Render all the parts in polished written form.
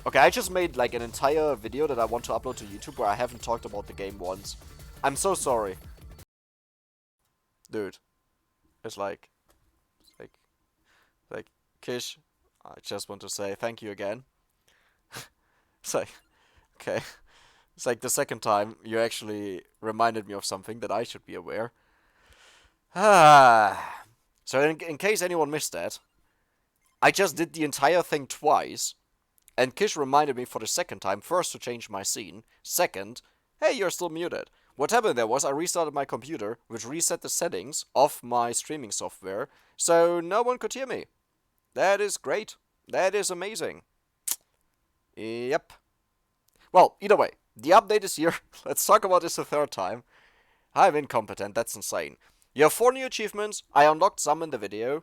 Okay, I just made like an entire video that I want to upload to YouTube where I haven't talked about the game once. I'm so sorry. Dude. It's like... Like, Kish, I just want to say thank you again. It's like... Okay. It's like the second time you actually reminded me of something that I should be aware. Ah. So in case anyone missed that, I just did the entire thing twice, and Kish reminded me for the second time, first to change my scene, second, hey, you're still muted. What happened there was I restarted my computer, which reset the settings of my streaming software, so no one could hear me. That is great. That is amazing. Yep. Well, either way, the update is here. Let's talk about this a third time. I'm incompetent, that's insane. You have 4 new achievements. I unlocked some in the video.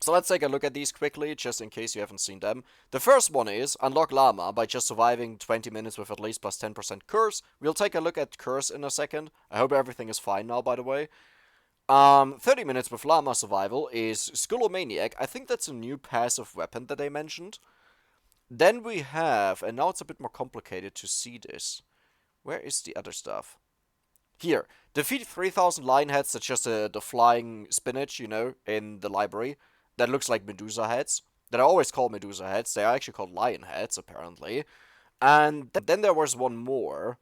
So let's take a look at these quickly, just in case you haven't seen them. The first one is unlock Llama by just surviving 20 minutes with at least plus 10% curse. We'll take a look at curse in a second. I hope everything is fine now, by the way. 30 minutes with Llama survival is Skullomaniac. I think that's a new passive weapon that they mentioned. Then we have, and now it's a bit more complicated to see this. Where is the other stuff? Here, defeat 3,000 lion heads. That's just the flying spinach, you know, in the library. That looks like Medusa heads. That I always call Medusa heads. They are actually called lion heads, apparently. And then there was one more.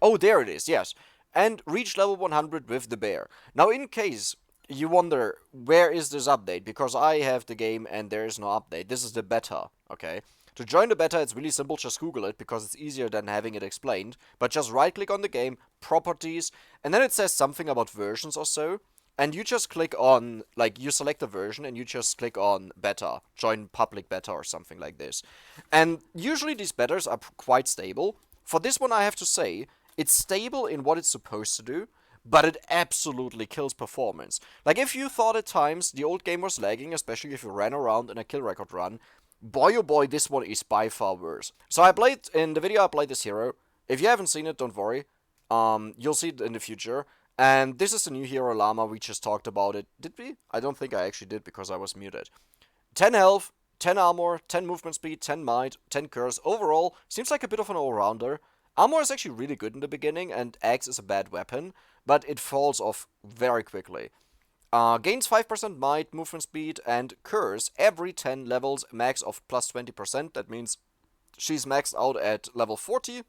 Oh, there it is, yes. And reach level 100 with the bear. Now, in case you wonder, where is this update? Because I have the game and there is no update. This is the beta, okay? To join the beta, it's really simple. Just Google it because it's easier than having it explained. But just right-click on the game, properties, and then it says something about versions or so. And you just click on, like, you select a version and you just click on beta, join public beta or something like this. And usually these betas are quite stable. For this one, I have to say, it's stable in what it's supposed to do, but it absolutely kills performance. Like, if you thought at times the old game was lagging, especially if you ran around in a kill record run, boy oh boy, this one is by far worse. So I played, in the video I played this hero. If you haven't seen it, don't worry. You'll see it in the future. And this is the new hero, Llama. We just talked about it. Did we? I don't think I actually did because I was muted. 10 health, 10 armor, 10 movement speed, 10 might, 10 curse. Overall, seems like a bit of an all-rounder. Armor is actually really good in the beginning, and axe is a bad weapon, but it falls off very quickly. Gains 5% might, movement speed, and curse every 10 levels, max of plus 20%. That means she's maxed out at level 40.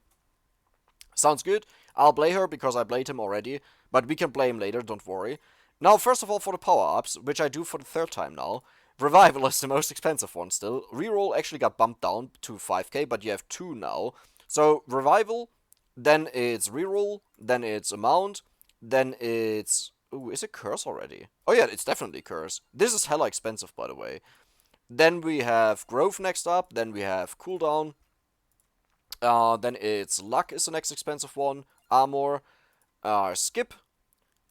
Sounds good. I'll play her because I played him already, but we can play him later, don't worry. Now, first of all, for the power-ups, which I do for the third time now. Revival is the most expensive one still. Reroll actually got bumped down to 5k, but you have 2 now. So, Revival, then it's Reroll, then it's Amount, then it's... Ooh, is it Curse already? Oh yeah, it's definitely Curse. This is hella expensive, by the way. Then we have Growth next up, then we have Cooldown. Then it's Luck is the next expensive one. Armor, Skip,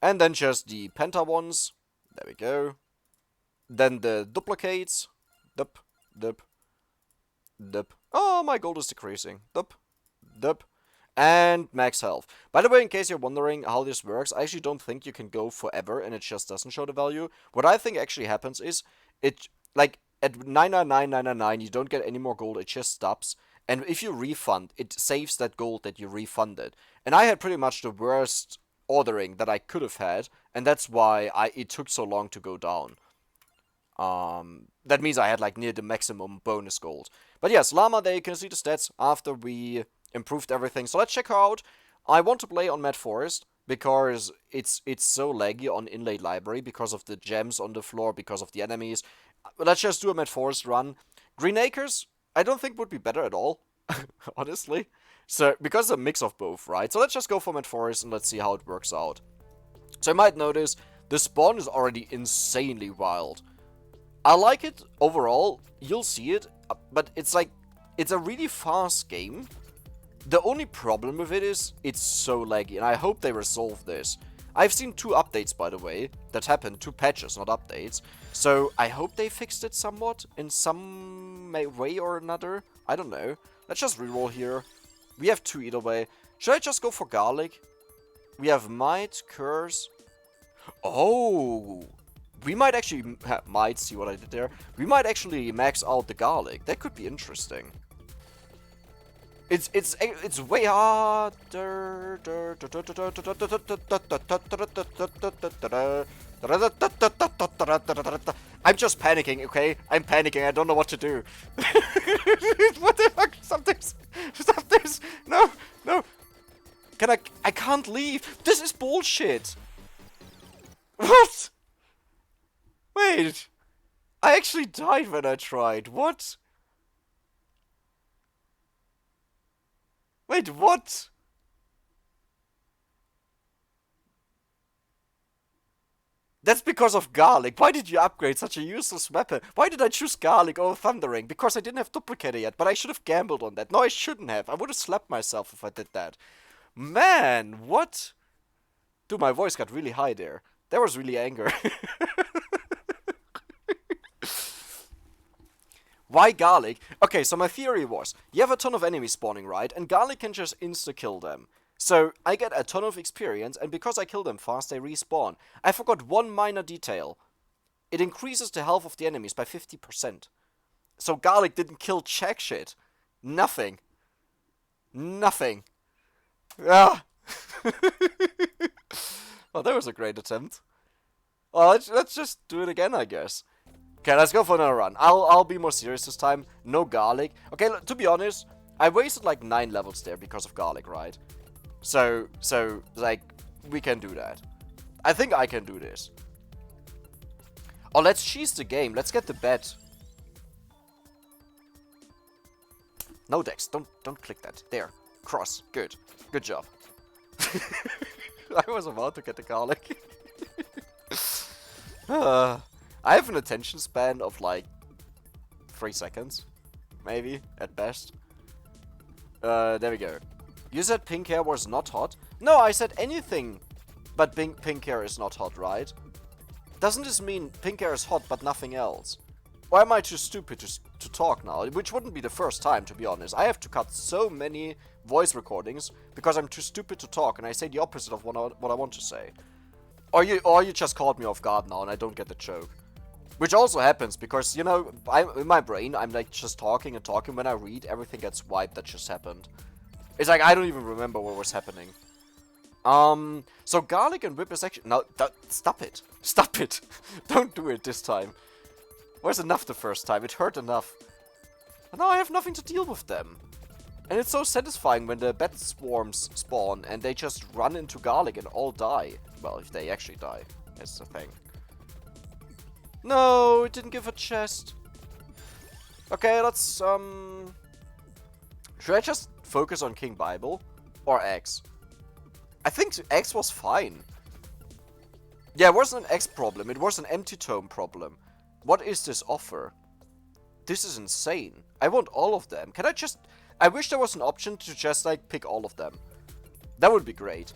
and then just the Penta ones. There we go. Then the duplicates. Dup, dup, dup. Oh, my gold is decreasing. Dup, dup. And max health. By the way, in case you're wondering how this works, I actually don't think you can go forever and it just doesn't show the value. What I think actually happens is, it, like, at 999,999, you don't get any more gold, it just stops. And if you refund, it saves that gold that you refunded. And I had pretty much the worst ordering that I could have had, and that's why it took so long to go down. That means I had like near the maximum bonus gold. But yes, Llama, there you can see the stats after we improved everything. So let's check her out. I want to play on Mad Forest because it's so laggy on Inlaid Library because of the gems on the floor, because of the enemies. Let's just do a Mad Forest run. Green Acres, I don't think would be better at all, honestly. So, because it's a mix of both, right? So let's just go for Mad Forest and let's see how it works out. So you might notice, the spawn is already insanely wild. I like it overall, you'll see it, but it's like, it's a really fast game. The only problem with it is, it's so laggy, and I hope they resolve this. I've seen 2 updates, by the way, that happened, 2 patches, not updates. So, I hope they fixed it somewhat, in some way or another. I don't know. Let's just reroll here. We have 2 either way. Should I just go for Garlic? We have Might, Curse. Oh! We might actually... Might, see what I did there? We might actually max out the Garlic. That could be interesting. It's way harder. I'm just panicking, okay? I'm panicking. I don't know what to do. What the fuck? Stop this! Stop this! No, no. Can I? I can't leave. This is bullshit. What? Wait. I actually died when I tried. What? Wait, what? That's because of garlic. Why did you upgrade such a useless weapon? Why did I choose garlic over thundering? Because I didn't have duplicator yet, but I should have gambled on that. No, I shouldn't have. I would have slapped myself if I did that. Man, what? Dude, my voice got really high there. There was really anger. Why garlic? Okay, so my theory was, you have a ton of enemies spawning, right? And garlic can just insta-kill them. So, I get a ton of experience, and because I kill them fast, they respawn. I forgot one minor detail. It increases the health of the enemies by 50%. So garlic didn't kill jack shit. Nothing. Nothing. Ah. Well, that was a great attempt. Well, let's just do it again, I guess. Okay, let's go for another run. I'll be more serious this time. No garlic. Okay, to be honest, I wasted like 9 levels there because of garlic, right? So, like, we can do that. I think I can do this. Oh, let's cheese the game. Let's get the bet. No, Dex, don't click that. There. Cross. Good. Good job. I was about to get the garlic. I have an attention span of like 3 seconds. Maybe, at best. There we go. You said pink hair was not hot? No, I said anything but pink hair is not hot, right? Doesn't this mean pink hair is hot but nothing else? Or am I too stupid to talk now? Which wouldn't be the first time, to be honest. I have to cut so many voice recordings because I'm too stupid to talk and I say the opposite of what I want to say. Or you just caught me off guard now and I don't get the joke. Which also happens because, you know, in my brain, I'm like just talking and talking. When I read, everything gets wiped that just happened. It's like I don't even remember what was happening. So garlic and whip is actually... No, stop it. Stop it. Don't do it this time. It was enough the first time. It hurt enough. And now I have nothing to deal with them. And it's so satisfying when the bat swarms spawn and they just run into garlic and all die. Well, if they actually die. That's the thing. No, it didn't give a chest. Okay, let's, should I just focus on King Bible? Or X? I think X was fine. Yeah, it wasn't an X problem. It was an empty tome problem. What is this offer? This is insane. I want all of them. Can I just... I wish there was an option to just, like, pick all of them. That would be great.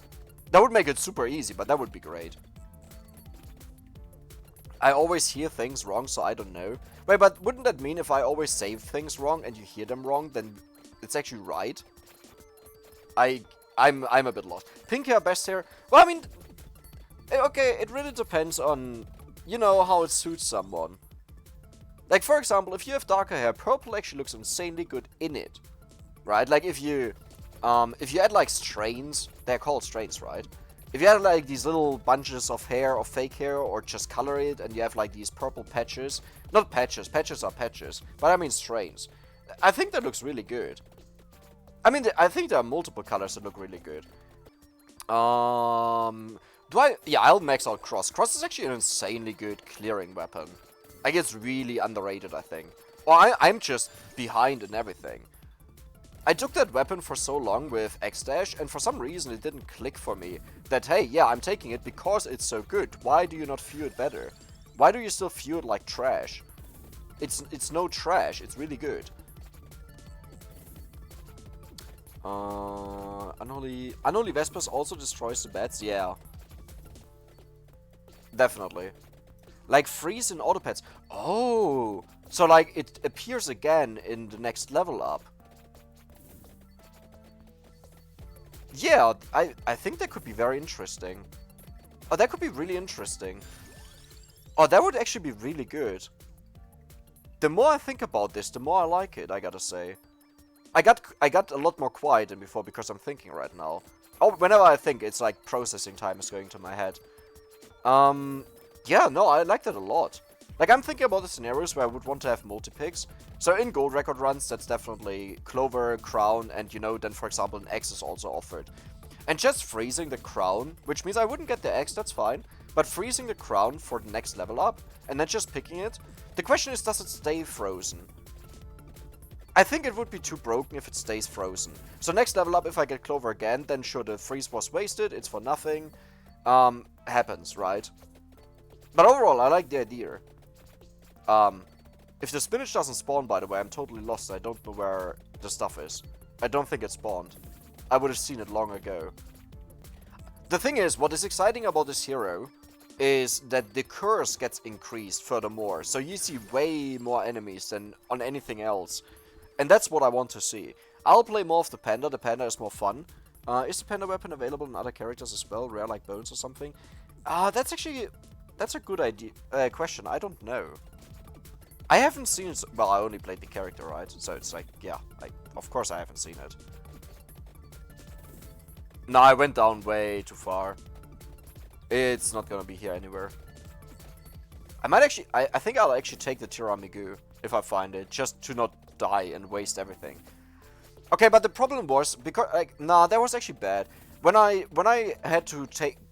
That would make it super easy, but that would be great. I always hear things wrong, so I don't know. Wait, but wouldn't that mean if I always save things wrong and you hear them wrong, then it's actually right? I'm a bit lost. Pink hair, best hair? Well, I mean... Okay, it really depends on, you know, how it suits someone. Like, for example, if you have darker hair, purple actually looks insanely good in it. Right? Like, if you add, like, strains, they're called strains, right? If you add, like, these little bunches of hair or fake hair, or just color it, and you have, like, these purple patches. Not patches, patches are patches, but I mean strains. I think that looks really good. I mean, I think there are multiple colors that look really good. Yeah, I'll max out Cross. Cross is actually an insanely good clearing weapon. Like, it's really underrated, I think. Well, I'm just behind in everything. I took that weapon for so long with X-Dash, and for some reason it didn't click for me. That, hey, yeah, I'm taking it because it's so good. Why do you not view it better? Why do you still view it like trash? It's no trash, it's really good. Unholy Vespers also destroys the bats? Yeah. Definitely. Like, freeze in autopets. Oh! So, like, it appears again in the next level up. Yeah, I think that could be very interesting. Oh, that could be really interesting. Oh, that would actually be really good. The more I think about this, the more I like it, I gotta say. I got a lot more quiet than before because I'm thinking right now. Oh, whenever I think, it's like processing time is going to my head. Yeah, no, I like that a lot. Like, I'm thinking about the scenarios where I would want to have multi-picks. So in gold record runs, that's definitely Clover, Crown, and you know, then for example an X is also offered. And just freezing the Crown, which means I wouldn't get the X, that's fine. But freezing the Crown for the next level up, and then just picking it. The question is, does it stay frozen? I think it would be too broken if it stays frozen. So next level up, if I get Clover again, then sure, the freeze was wasted, it's for nothing. Happens, right? But overall, I like the idea. If the spinach doesn't spawn, by the way, I'm totally lost. I don't know where the stuff is. I don't think it spawned. I would have seen it long ago. The thing is, what is exciting about this hero is that the curse gets increased furthermore. So you see way more enemies than on anything else. And that's what I want to see. I'll play more of the panda. The panda is more fun. Is the panda weapon available in other characters as well? Rare like bones or something? That's a good idea. Question. I don't know. I haven't seen it. Well, I only played the character, right? So it's like, yeah. Of course I haven't seen it. No, I went down way too far. It's not gonna be here anywhere. I might actually... I think I'll actually take the tiramisu if I find it. Just to not die and waste everything. Okay, but the problem was... because nah, that was actually bad. When I had to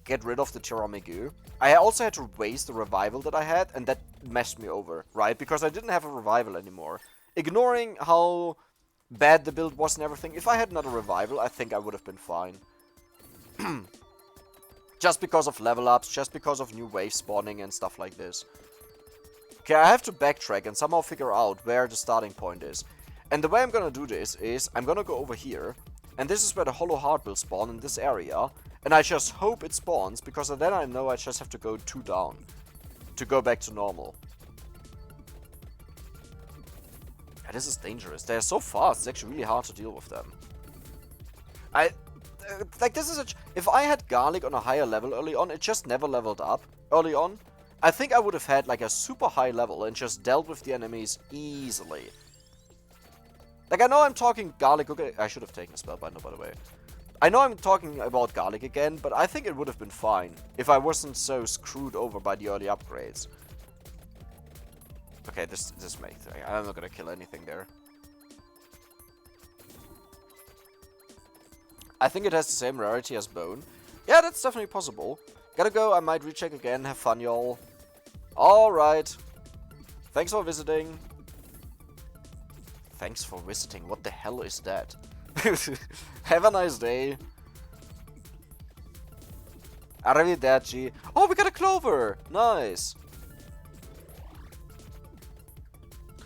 get rid of the tiramisu, I also had to waste the revival that I had, and that messed me over, right? Because I didn't have a revival anymore. Ignoring how bad the build was and everything, if I had another revival, I think I would have been fine. Just because of level ups, just because of new wave spawning and stuff like this. Okay, I have to backtrack and somehow figure out where the starting point is. And the way I'm gonna do this is, I'm gonna go over here, and this is where the hollow heart will spawn in this area. And I just hope it spawns, because then I know I just have to go 2 down to go back to normal. Yeah, this is dangerous. They're so fast, it's actually really hard to deal with them. Like, this is if I had garlic on a higher level early on, it just never leveled up early on. I think I would have had like a super high level and just dealt with the enemies easily. Like, I know I'm talking garlic. Okay, I should have taken a spellbinder, by the way. I know I'm talking about garlic again, but I think it would have been fine if I wasn't so screwed over by the early upgrades. Okay, this makes... I'm not gonna kill anything there. I think it has the same rarity as bone. Yeah, that's definitely possible. Gotta go, I might recheck again. Have fun, y'all. Alright. Thanks for visiting. Thanks for visiting. What the hell is that? Have a nice day. Arrivederci. Oh, we got a clover! Nice.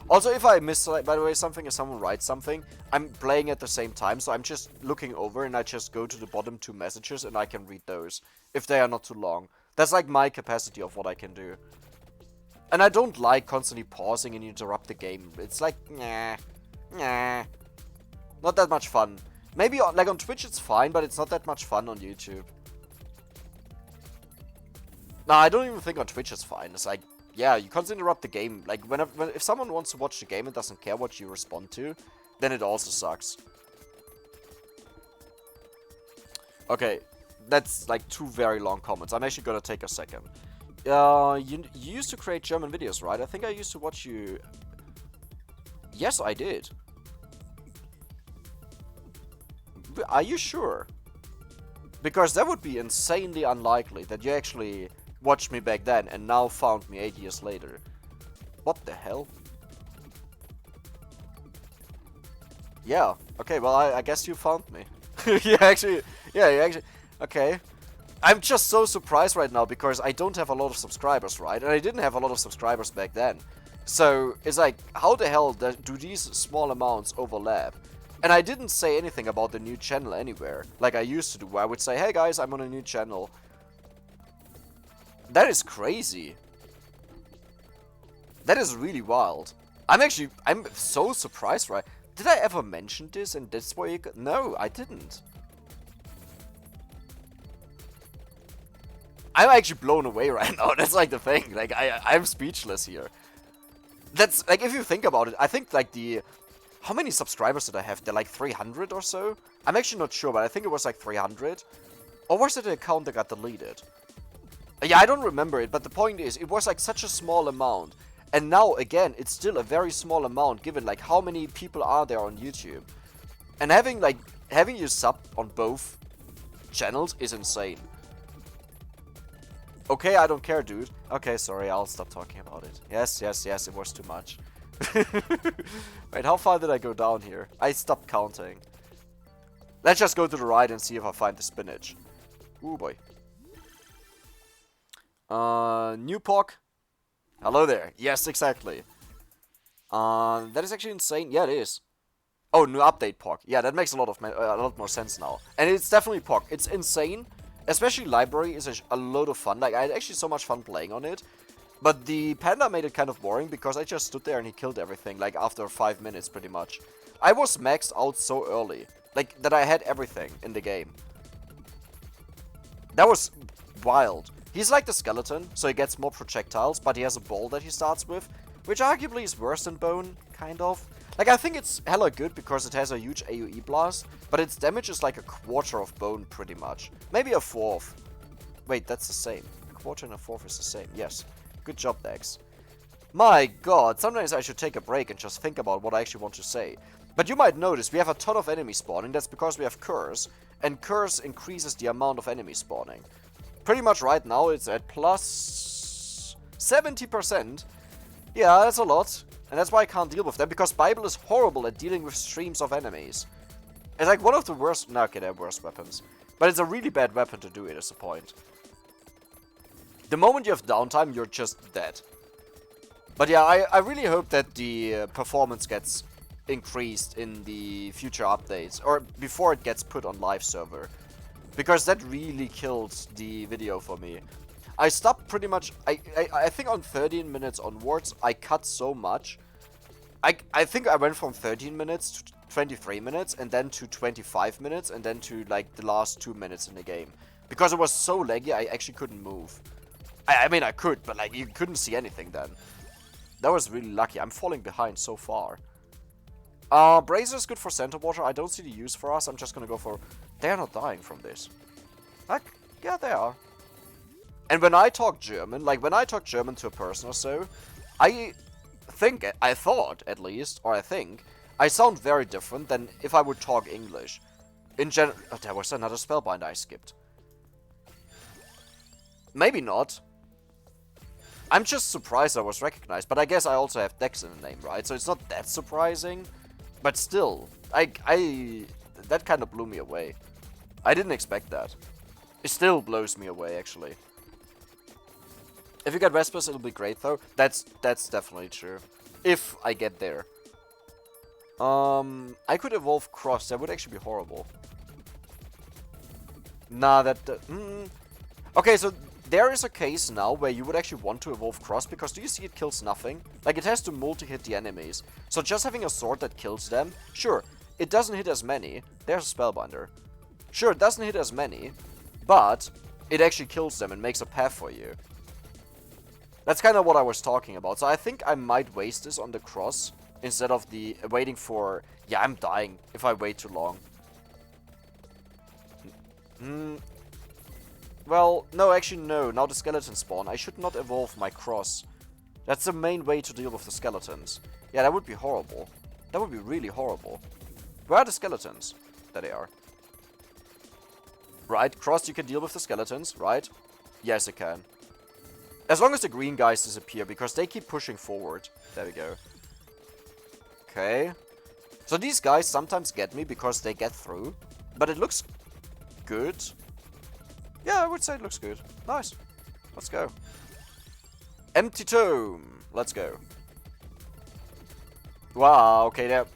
Also, if I miss, by the way, something, if someone writes something, I'm playing at the same time, so I'm just looking over and I just go to the bottom 2 messages and I can read those, if they are not too long. That's like my capacity of what I can do. And I don't like constantly pausing and interrupt the game. It's like, nah. Not that much fun. Maybe, like, on Twitch it's fine, but it's not that much fun on YouTube. Nah, I don't even think on Twitch it's fine. It's like, yeah, you constantly interrupt the game. Like, if someone wants to watch the game and doesn't care what you respond to, then it also sucks. Okay, that's like 2 very long comments. I'm actually gonna take a second. You used to create German videos, right? I think I used to watch you... Yes, I did. Are you sure? Because that would be insanely unlikely that you actually watched me back then and now found me 8 years later. What the hell? Yeah, okay, well, I guess you found me. You actually... Okay. I'm just so surprised right now because I don't have a lot of subscribers, right? And I didn't have a lot of subscribers back then. So, it's like, how the hell do these small amounts overlap? And I didn't say anything about the new channel anywhere, like I used to do, where I would say, hey guys, I'm on a new channel. That is crazy. That is really wild. I'm so surprised, right? Did I ever mention this and that's why you got... No, I didn't. I'm actually blown away right now. That's like the thing. Like, I'm speechless here. That's, like, if you think about it, I think, like, the How many subscribers did I have? They're like 300 or so? I'm actually not sure, but I think it was like 300. Or was it an account that got deleted? Yeah, I don't remember it, but the point is, it was like such a small amount. And now, again, it's still a very small amount, given like how many people are there on YouTube. And having you sub on both channels is insane. Okay, I don't care, dude. Okay, sorry, I'll stop talking about it. Yes, it was too much. Wait, how far did I go down here? I stopped counting. Let's just go to the right and see if I find the spinach. Ooh, boy. New pork. Hello there. Yes, exactly. That is actually insane. Yeah, it is. Oh, new update pork. Yeah, that makes a lot more sense now. And it's definitely pork. It's insane. Especially library is a load of fun. Like, I had actually so much fun playing on it. But the panda made it kind of boring because I just stood there and he killed everything, like, after 5 minutes, pretty much. I was maxed out so early. Like, that I had everything in the game. That was wild. He's like the skeleton, so he gets more projectiles, but he has a ball that he starts with, which arguably is worse than bone, kind of. Like, I think it's hella good because it has a huge AoE blast, but its damage is like a quarter of bone, pretty much. Maybe a fourth. Wait, that's the same. A quarter and a fourth is the same, yes. Good job, Dex. My god, sometimes I should take a break and just think about what I actually want to say. But you might notice we have a ton of enemies spawning, that's because we have Curse, and Curse increases the amount of enemies spawning. Pretty much right now it's at plus 70%. Yeah, that's a lot. And that's why I can't deal with them, because Bible is horrible at dealing with streams of enemies. It's like one of the worst... No, okay, they're worse weapons. But it's a really bad weapon to do it, is the point. The moment you have downtime, you're just dead. But yeah, I really hope that the performance gets increased in the future updates, or before it gets put on live server. Because that really killed the video for me. I stopped pretty much, I think on 13 minutes onwards, I cut so much. I think I went from 13 minutes to 23 minutes, and then to 25 minutes, and then to like the last 2 minutes in the game. Because it was so laggy, I actually couldn't move. I mean, I could, but like, you couldn't see anything then. That was really lucky. I'm falling behind so far. Brazier is good for center water. I don't see the use for us. I'm just gonna go for... They're not dying from this. Like, yeah, they are. And when I talk German, like when I talk German to a person or so, I thought at least, or I think, I sound very different than if I would talk English. In general... Oh, there was another spellbinder I skipped. Maybe not. I'm just surprised I was recognized, but I guess I also have Dex in the name, right? So it's not that surprising. But still, that kind of blew me away. I didn't expect that. It still blows me away, actually. If you get Vespers, it'll be great, though. That's definitely true. If I get there. I could evolve Cross. That would actually be horrible. Nah, Okay, so there is a case now where you would actually want to evolve Cross, because do you see it kills nothing? Like, it has to multi-hit the enemies. So just having a sword that kills them, sure, it doesn't hit as many. There's a Spellbinder. Sure, it doesn't hit as many, but it actually kills them and makes a path for you. That's kind of what I was talking about. So I think I might waste this on the Cross instead of the waiting for... Yeah, I'm dying if I wait too long. Well, no, actually no. Now the skeletons spawn. I should not evolve my Cross. That's the main way to deal with the skeletons. Yeah, that would be horrible. That would be really horrible. Where are the skeletons? There they are. Right, Cross, you can deal with the skeletons, right? Yes, I can. As long as the green guys disappear, because they keep pushing forward. There we go. Okay. So these guys sometimes get me because they get through. But it looks good. Yeah, I would say it looks good. Nice. Let's go. Empty Tome. Let's go. Wow, okay, there.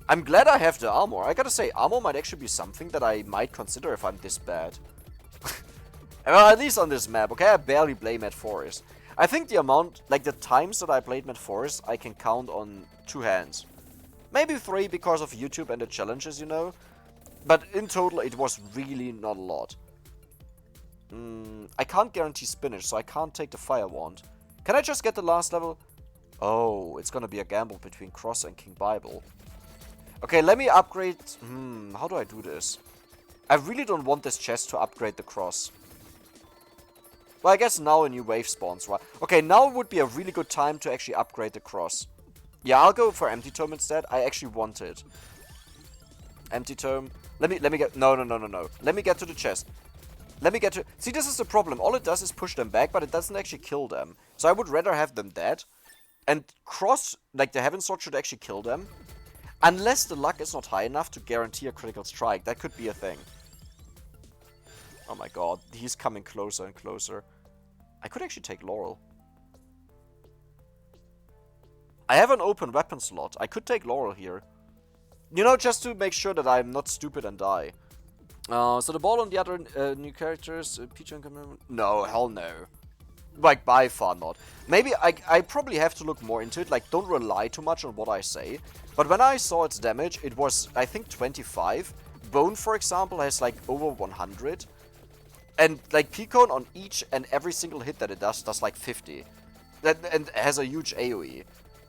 I'm glad I have the armor. I gotta say, armor might actually be something that I might consider if I'm this bad. Well, at least on this map, okay? I barely play Mad Forest. I think the amount, like the times that I played Mad Forest, I can count on 2 hands. Maybe 3 because of YouTube and the challenges, you know? But in total, it was really not a lot. I can't guarantee spinach, so I can't take the Fire Wand. Can I just get the last level? Oh, it's gonna be a gamble between Cross and King Bible. Okay, let me upgrade... how do I do this? I really don't want this chest to upgrade the cross. Well, I guess now a new wave spawns, right? Okay, now would be a really good time to actually upgrade the cross. Yeah, I'll go for empty tome instead. I actually want it. Empty tome. Let me get... No. Let me get to the chest. Let me get to... See, this is the problem. All it does is push them back, but it doesn't actually kill them. So I would rather have them dead. And cross, like the Heaven Sword, should actually kill them. Unless the luck is not high enough to guarantee a critical strike. That could be a thing. Oh my god. He's coming closer and closer. I could actually take Laurel. I have an open weapon slot. I could take Laurel here. You know, just to make sure that I'm not stupid and die. So the ball on the other new characters, Peach and Camille... No, hell no. Like, by far not. Maybe I probably have to look more into it. Like, don't rely too much on what I say. But when I saw its damage, it was, I think, 25. Bone, for example, has like over 100. And like Picone on each and every single hit that it does like 50. And has a huge AoE.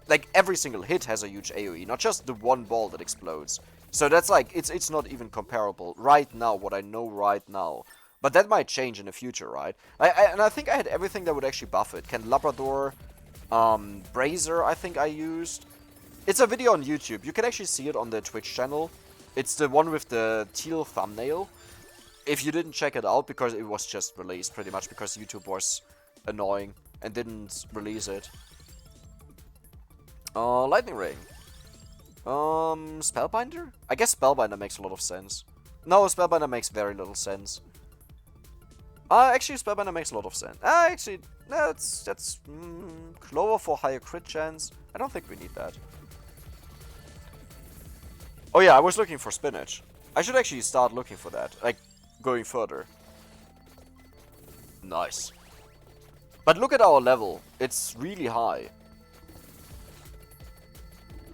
Like, every single hit has a huge AoE, not just the one ball that explodes. So that's like, it's not even comparable right now, what I know right now. But that might change in the future, right? And I think I had everything that would actually buff it. Labrador, Brazier, I think I used. It's a video on YouTube. You can actually see it on the Twitch channel. It's the one with the teal thumbnail. If you didn't check it out, because it was just released, pretty much, because YouTube was annoying and didn't release it. Lightning Ring. Spellbinder? I guess Spellbinder makes a lot of sense. No, Spellbinder makes very little sense. Actually, Spellbinder makes a lot of sense. Actually, no, that's Clover for higher crit chance. I don't think we need that. Oh yeah, I was looking for spinach. I should actually start looking for that, like, going further. Nice. But look at our level. It's really high.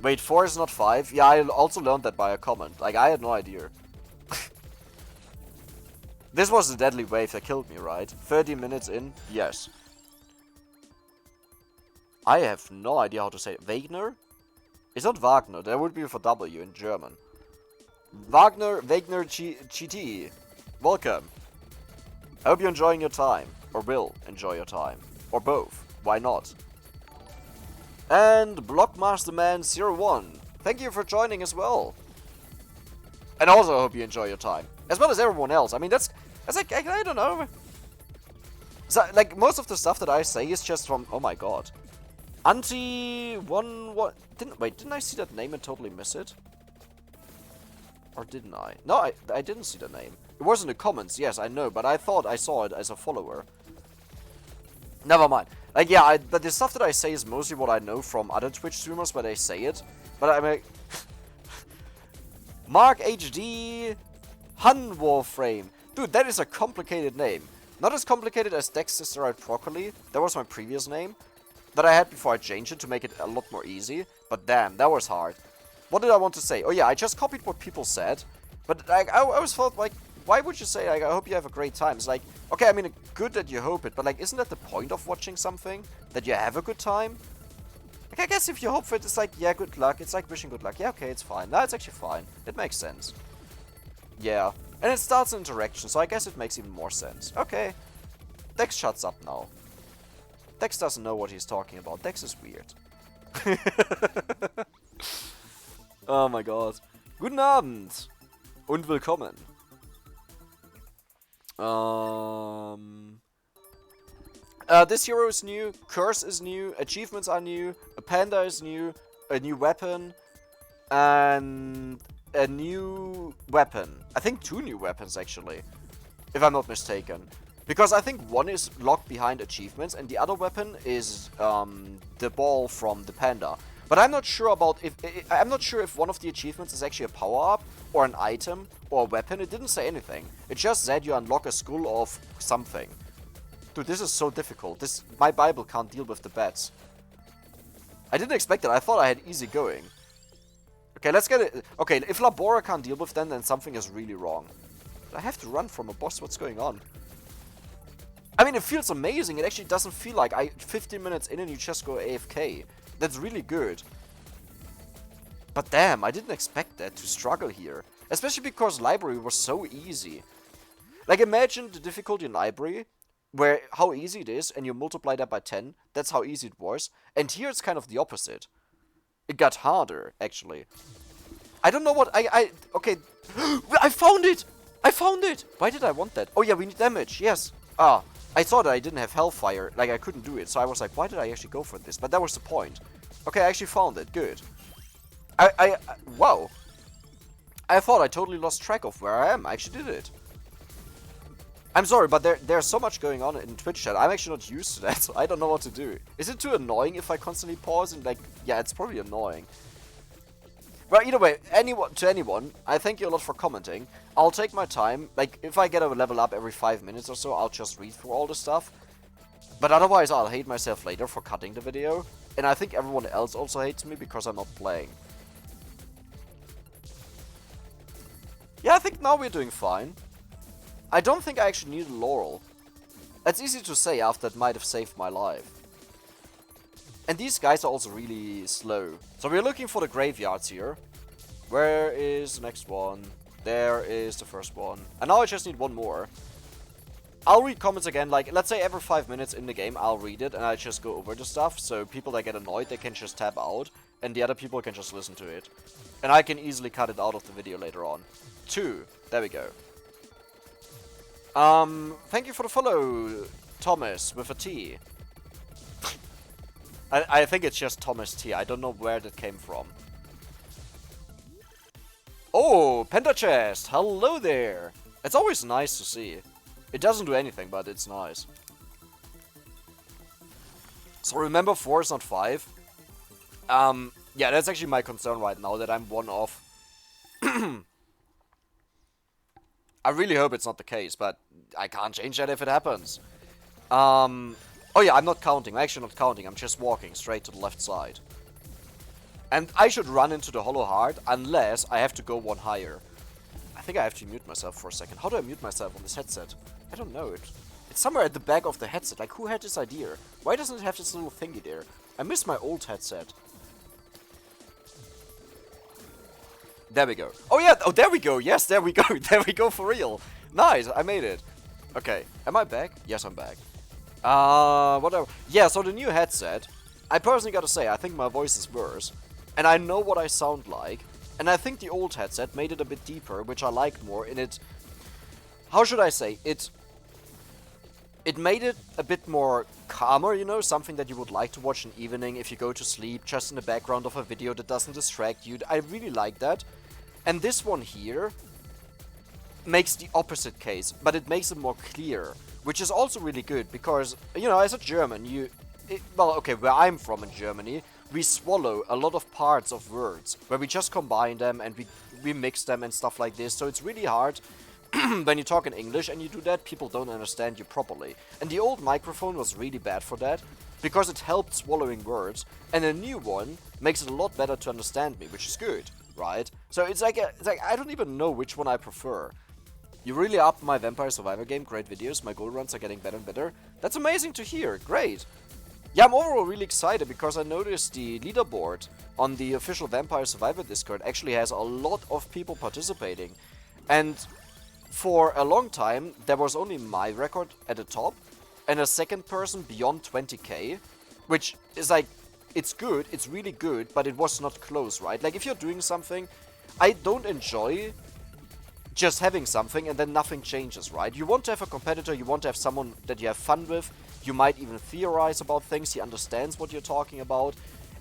Wait, 4 is not 5? Yeah, I also learned that by a comment. Like, I had no idea. This was the deadly wave that killed me, right? 30 minutes in? Yes. I have no idea how to say it. Wagner? It's not Wagner. That would be for W in German. Wagner GT. Welcome. I hope you're enjoying your time. Or will enjoy your time. Or both. Why not? And Blockmasterman01. Thank you for joining as well. And also I hope you enjoy your time. As well as everyone else. I mean, that's like, I don't know. So, like, most of the stuff that I say is just from, oh my god. Anti-1... Didn't I see that name and totally miss it? Or didn't I? No, I didn't see the name. It was in the comments, yes, I know, but I thought I saw it as a follower. Never mind. Like, yeah, but the stuff that I say is mostly what I know from other Twitch streamers where they say it. But I mean... Mark HD... Hun Warframe. Dude, that is a complicated name. Not as complicated as Dexter Broccoli. That was my previous name. That I had before I changed it to make it a lot more easy. But damn, that was hard. What did I want to say? Oh yeah, I just copied what people said. But like, I always thought, like, why would you say, like, I hope you have a great time? It's like, okay, I mean, good that you hope it, but like, isn't that the point of watching something? That you have a good time? Like, I guess if you hope for it, it's like, yeah, good luck. It's like wishing good luck. Yeah, okay, it's fine. No, it's actually fine. It makes sense. Yeah. And it starts an interaction, so I guess it makes even more sense. Okay. Dex shuts up now. Dex doesn't know what he's talking about. Dex is weird. Oh my god. Guten Abend. Und willkommen. This hero is new, Curse is new, achievements are new, a panda is new, a new weapon, and a new weapon. I think 2 new weapons actually, if I'm not mistaken. Because I think one is locked behind achievements and the other weapon is the ball from the panda. But I'm not sure about I'm not sure if one of the achievements is actually a power-up, or an item, or a weapon. It didn't say anything. It just said you unlock a skull of something. Dude, this is so difficult. My Bible can't deal with the bats. I didn't expect it. I thought I had easy going. Okay, let's get it. Okay, if Labora can't deal with them, then something is really wrong. I have to run from a boss. What's going on? I mean, it feels amazing. It actually doesn't feel like 15 minutes in and you just go AFK. That's really good. But damn, I didn't expect that to struggle here. Especially because library was so easy. Like, imagine the difficulty in library, where how easy it is, and you multiply that by 10. That's how easy it was. And here it's kind of the opposite. It got harder, actually. I don't know what okay. I found it! I found it! Why did I want that? Oh yeah, we need damage, yes. Ah, I thought I didn't have Hellfire, like I couldn't do it. So I was like, why did I actually go for this? But that was the point. Okay, I actually found it, good. Wow. I thought I totally lost track of where I am. I actually did it. I'm sorry, but there's so much going on in Twitch chat. I'm actually not used to that, so I don't know what to do. Is it too annoying if I constantly pause and like, yeah, it's probably annoying. But either way, anyone, I thank you a lot for commenting. I'll take my time. Like, if I get a level up every 5 minutes or so, I'll just read through all the stuff. But otherwise, I'll hate myself later for cutting the video. And I think everyone else also hates me because I'm not playing. Yeah, I think now we're doing fine. I don't think I actually need a laurel. That's easy to say after it might have saved my life. And these guys are also really slow. So we're looking for the graveyards here. Where is the next one? There is the first one. And now I just need one more. I'll read comments again, like, let's say every 5 minutes in the game, I'll read it and I just go over the stuff. So people that get annoyed, they can just tab out. And the other people can just listen to it. And I can easily cut it out of the video later on. 2. There we go. Thank you for the follow, Thomas, with a T. I think it's just Thomas T. I don't know where that came from. Oh, Pentachest! Hello there! It's always nice to see. It doesn't do anything, but it's nice. So remember 4 is not 5? Yeah, that's actually my concern right now, that I'm one off. I really hope it's not the case, but I can't change that if it happens. Oh yeah, I'm not counting. I'm actually not counting. I'm just walking straight to the left side. And I should run into the hollow heart unless I have to go one higher. I think I have to mute myself for a second. How do I mute myself on this headset? I don't know. It's somewhere at the back of the headset. Like, who had this idea? Why doesn't it have this little thingy there? I miss my old headset. There we go. Oh yeah, oh there we go. Yes, there we go. There we go for real. Nice, I made it. Okay, am I back? Yes, I'm back. Whatever. Yeah, so the new headset, I personally gotta say, I think my voice is worse. And I know what I sound like. And I think the old headset made it a bit deeper, which I liked more. And it... How should I say? It made it a bit more calmer, you know? Something that you would like to watch in the evening if you go to sleep, just in the background of a video that doesn't distract you. I really like that. And this one here makes the opposite case, but it makes it more clear, which is also really good because, you know, as a German, well, okay, where I'm from in Germany, we swallow a lot of parts of words, where we just combine them and we mix them and stuff like this, so it's really hard when you talk in English and you do that, people don't understand you properly. And the old microphone was really bad for that, because it helped swallowing words, and a new one makes it a lot better to understand me, which is good, right? So it's like I don't even know which one I prefer. You really upped my Vampire Survivor game, great videos, my gold runs are getting better and better. That's amazing to hear, great. Yeah, I'm overall really excited because I noticed the leaderboard on the official Vampire Survivor Discord actually has a lot of people participating. And for a long time, there was only my record at the top and a second person beyond 20k, which is like, it's good, it's really good, but it was not close, right? Like, if you're doing something, I don't enjoy just having something and then nothing changes, right? You want to have a competitor, you want to have someone that you have fun with, you might even theorize about things, he understands what you're talking about.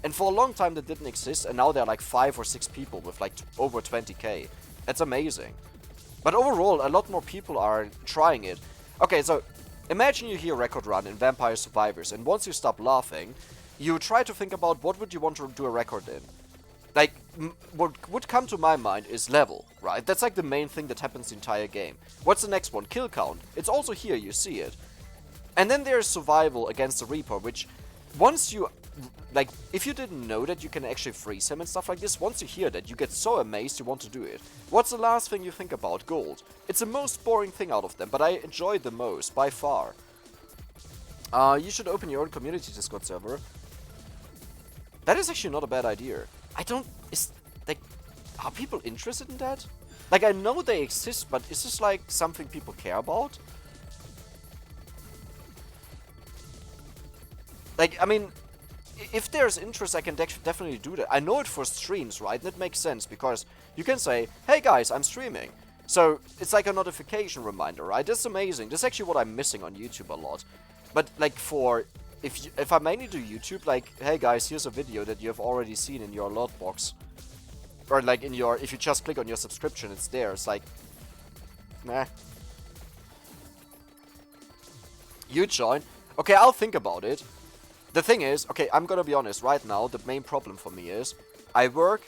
And for a long time that didn't exist, and now there are like 5 or 6 people with like over 20k. That's amazing. But overall, a lot more people are trying it. Okay, so imagine you hear Record Run in Vampire Survivors, and once you stop laughing, you try to think about what would you want to do a record in. Like, what would come to my mind is level, right? That's like the main thing that happens the entire game. What's the next one? Kill count. It's also here, you see it. And then there's survival against the Reaper, which once you, like, if you didn't know that you can actually freeze him and stuff like this, once you hear that, you get so amazed you want to do it. What's the last thing you think about? Gold. It's the most boring thing out of them, but I enjoy it the most, by far. You should open your own community Discord server. That is actually not a bad idea. like, are people interested in that? Like, I know they exist, but is this, like, something people care about? Like, I mean, if there's interest, I can definitely do that. I know it for streams, right? And it makes sense, because you can say, hey guys, I'm streaming. So, it's like a notification reminder, right? That's amazing. That's actually what I'm missing on YouTube a lot. But, like, if I mainly do YouTube, like, hey guys, here's a video that you have already seen in your alert box. Or, like, if you just click on your subscription, it's there. It's like, meh. You join. Okay, I'll think about it. The thing is, okay, I'm gonna be honest, right now, the main problem for me is, I work,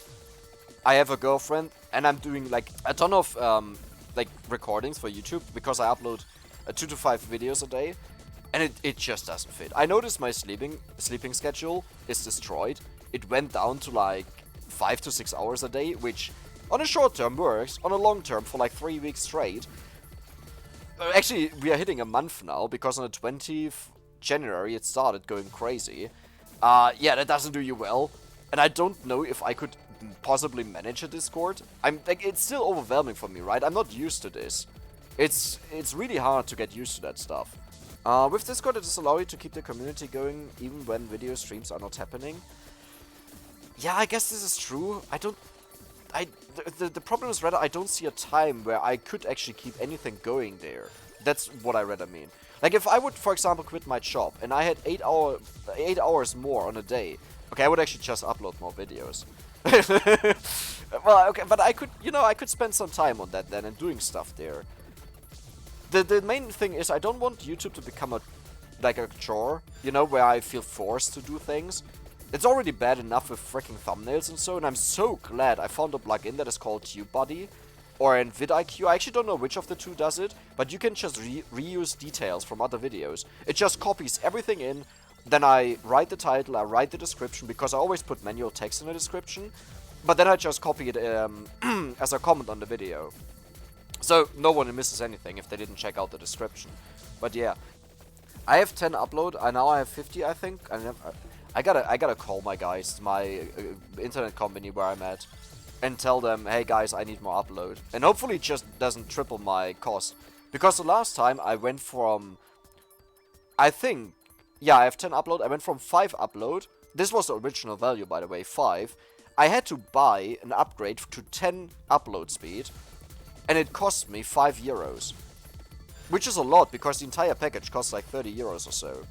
I have a girlfriend, and I'm doing, like, a ton of, like, recordings for YouTube, because I upload 2 to 5 videos a day, and it just doesn't fit. I noticed my sleeping schedule is destroyed. It went down to, like, 5 to 6 hours a day, which, on a short term works, on a long term, for, like, 3 weeks straight. Actually, we are hitting a month now, because on the 20th January it started going crazy. Yeah, that doesn't do you well, and I don't know if I could possibly manage a Discord. I'm like, it's still overwhelming for me, right? I'm not used to this. It's really hard to get used to that stuff. With Discord, it does allow you to keep the community going even when video streams are not happening. Yeah, I guess this is true. The problem is rather I don't see a time where I could actually keep anything going there. That's what I rather mean. Like, if I would, for example, quit my job and I had 8 hours more on a day, okay, I would actually just upload more videos. Well, okay, but I could, I could spend some time on that then and doing stuff there. The main thing is I don't want YouTube to become a chore, where I feel forced to do things. It's already bad enough with freaking thumbnails and so, and I'm so glad I found a plugin that is called TubeBuddy, or in vidIQ. I actually don't know which of the two does it, but you can just reuse details from other videos. It just copies everything in, then I write the title, I write the description, because I always put manual text in the description, but then I just copy it as a comment on the video. So no one misses anything if they didn't check out the description. But yeah, I have 10 upload, and now I have 50, I think. I gotta call my guys, my internet company where I'm at, and tell them, hey guys, I need more upload. And hopefully it just doesn't triple my cost. Because the last time I went from, I think, yeah, I have 10 upload, I went from 5 upload. This was the original value, by the way, 5. I had to buy an upgrade to 10 upload speed, and it cost me 5 euros. Which is a lot, because the entire package costs like 30 euros or so.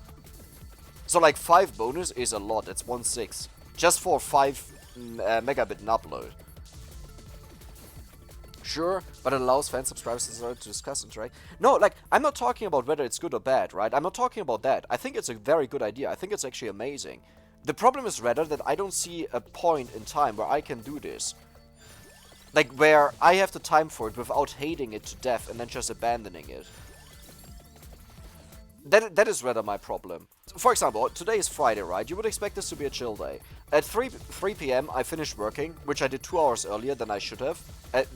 So like 5 bonus is a lot, it's 1/6. Just for 5 megabit in upload. Sure, but it allows fan subscribers to discuss and interact. No, like, I'm not talking about whether it's good or bad, right? I'm not talking about that. I think it's a very good idea. I think it's actually amazing. The problem is rather that I don't see a point in time where I can do this. Like, where I have the time for it without hating it to death and then just abandoning it. That is rather my problem. For example, today is Friday, right? You would expect this to be a chill day. At 3 p.m. I finished working, which I did 2 hours earlier than I should have.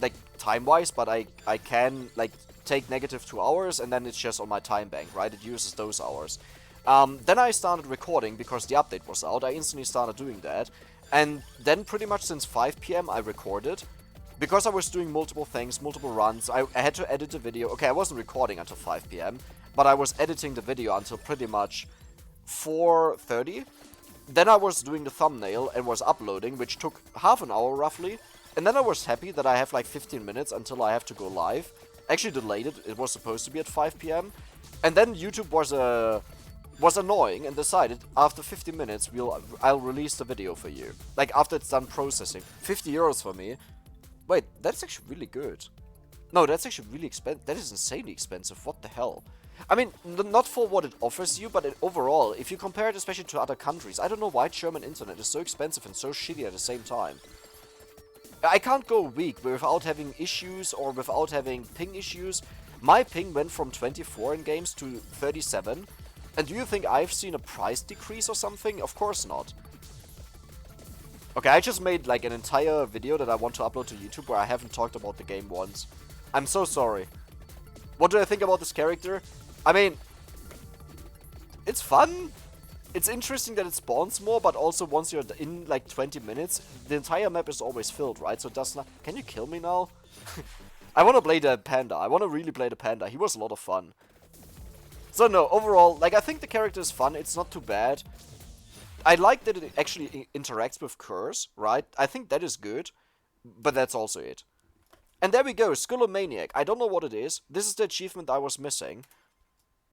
Like, time-wise, but I can, like, take negative 2 hours, and then it's just on my time bank, right? It uses those hours. Then I started recording because the update was out. I instantly started doing that. And then pretty much since 5 p.m. I recorded. Because I was doing multiple things, multiple runs, I had to edit the video. Okay, I wasn't recording until 5 p.m., but I was editing the video until pretty much 4:30. Then I was doing the thumbnail and was uploading, which took half an hour roughly. And then I was happy that I have like 15 minutes until I have to go live. Actually delayed it. It was supposed to be at 5 p.m. And then YouTube was annoying and decided after 50 minutes I'll release the video for you. Like, after it's done processing. 50 euros for me. Wait, that's actually really good. No, that's actually really expensive. That is insanely expensive. What the hell? I mean, not for what it offers you, but overall, if you compare it especially to other countries, I don't know why German internet is so expensive and so shitty at the same time. I can't go a week without having issues or without having ping issues. My ping went from 24 in games to 37. And do you think I've seen a price decrease or something? Of course not. Okay, I just made like an entire video that I want to upload to YouTube where I haven't talked about the game once. I'm so sorry. What do I think about this character? I mean, it's fun. it's interesting that it spawns more, but also once you're in like 20 minutes, the entire map is always filled, right? So it does not... Can you kill me now? I want to play the panda. I want to really play the panda. He was a lot of fun. So no, overall, like, I think the character is fun. It's not too bad. I like that it actually interacts with Curse, right? I think that is good, but that's also it. And there we go, Skullomaniac. I don't know what it is. This is the achievement I was missing.